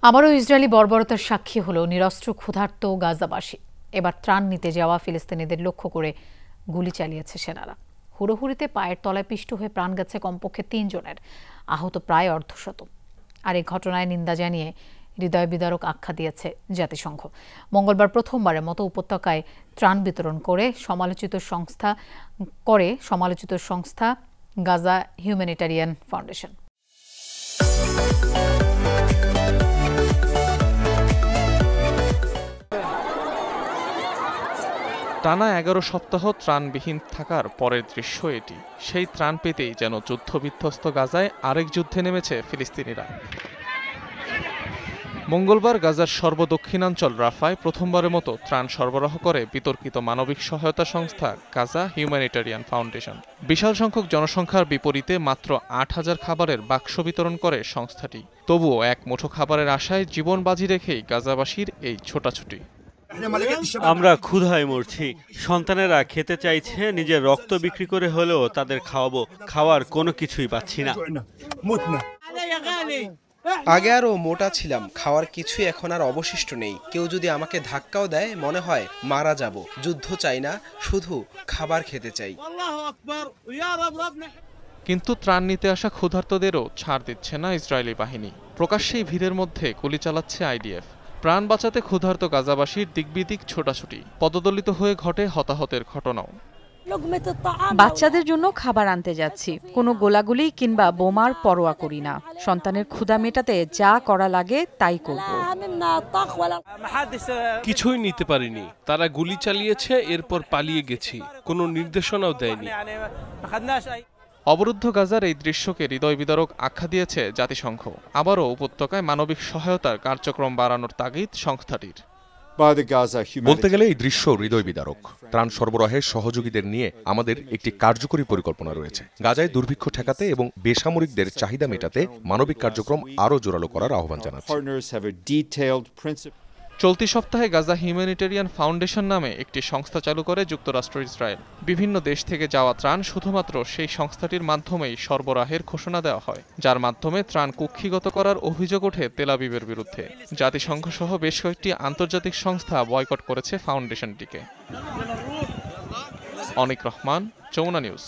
আবারও ইসরায়েলি বর্বরতার সাক্ষী হলো নিরস্ত্র ক্ষুধার্ত গাজাবাসী। এবার ত্রাণ নিতে যাওয়া ফিলিস্তিনিদের লক্ষ্য করে গুলি চালিয়েছে সেনারা। হুড়োহুড়িতে পায়ের তলায় পিষ্ট হয়ে প্রাণ গেছে কমপক্ষে ৩ জনের, আহত প্রায় অর্ধশত। আর এই ঘটনায় নিন্দা জানিয়ে হৃদয় বিদারক আখ্যা দিয়েছে জাতিসংঘ। মঙ্গলবার প্রথমবারের মতো উপত্যকায় ত্রাণ বিতরণ করে সমালোচিত সংস্থা গাজা হিউম্যানিটারিয়ান ফাউন্ডেশন। টানা ১১ সপ্তাহ ত্রাণবিহীন থাকার পরের দৃশ্য এটি। সেই ত্রাণ পেতেই যেন যুদ্ধবিধ্বস্ত গাজায় আরেক যুদ্ধে নেমেছে ফিলিস্তিনিরা। মঙ্গলবার গাজার সর্বদক্ষিণাঞ্চল রাফায় প্রথমবারের মতো ত্রাণ সরবরাহ করে বিতর্কিত মানবিক সহায়তা সংস্থা গাজা হিউম্যানিটারিয়ান ফাউন্ডেশন। বিশাল সংখ্যক জনসংখ্যার বিপরীতে মাত্র ৮,০০০ খাবারের বাক্স বিতরণ করে সংস্থাটি। তবুও এক মুঠো খাবারের আশায় জীবন বাজি রেখেই গাজাবাসীর এই ছোটাছুটি। আমরা ক্ষুধায় মরছি, সন্তানেরা খেতে চাইছে, নিজের রক্ত বিক্রি করে হলেও তাদের খাওয়াবো, খাওয়ার কোনো কিছুই পাচ্ছি না। আগে আরো মোটা ছিলাম, খাওয়ার কিছুই এখন আর অবশিষ্ট নেই। কেউ যদি আমাকে ধাক্কাও দেয় মনে হয় মারা যাব। যুদ্ধ চাই না, শুধু খাবার খেতে চাই। কিন্তু ত্রাণ নিতে আসা ক্ষুধার্তদেরও ছাড় দিচ্ছে না ইসরায়েলি বাহিনী। প্রকাশ্যেই ভিড়ের মধ্যে গুলি চালাচ্ছে আইডিএফ। প্রাণ বাঁচাতে ক্ষুধার্ত গাজাবাসীর দিকবিদিক ছোটাছুটি, পদদলিত হয়ে ঘটে হতাহতের ঘটনাও। বাচ্চাদের জন্য খাবার আনতে যাচ্ছি, কোনো গোলাগুলি কিংবা বোমার পরোয়া করি না। সন্তানের ক্ষুধা মেটাতে যা করা লাগে তাই করব। কিছুই নিতে পারিনি, তারা গুলি চালিয়েছে, এরপর পালিয়ে গেছি, কোনো নির্দেশনাও দেয়নি। অবরুদ্ধ গাজার এই দৃশ্যকে হৃদয় বিদারক আখ্যা দিয়েছে জাতিসংঘ। আবারও উপত্যকায় মানবিক সহায়তার কার্যক্রম বাড়ানোর তাগিদ সংস্থাটির। বলতে গেলে এই দৃশ্য হৃদয় বিদারক। ত্রাণ সরবরাহে সহযোগীদের নিয়ে আমাদের একটি কার্যকরী পরিকল্পনা রয়েছে। গাজায় দুর্ভিক্ষ ঠেকাতে এবং বেসামরিকদের চাহিদা মেটাতে মানবিক কার্যক্রম আরও জোরালো করার আহ্বান জানাচ্ছে। চলতি সপ্তাহে গাজা হিউম্যানিটারিয়ান ফাউন্ডেশন নামে একটি সংস্থা চালু করে যুক্তরাষ্ট্র ইসরায়েল। বিভিন্ন দেশ থেকে যাওয়া ত্রাণ শুধুমাত্র সেই সংস্থাটির মাধ্যমেই সরবরাহের ঘোষণা দেওয়া হয়, যার মাধ্যমে ত্রাণ কুক্ষিগত করার অভিযোগ ওঠে তেল আবিবের বিরুদ্ধে। জাতিসংঘ সহ বেশ কয়েকটি আন্তর্জাতিক সংস্থা বয়কট করেছে ফাউন্ডেশনটিকে। অনিক রহমান, যমুনা নিউজ।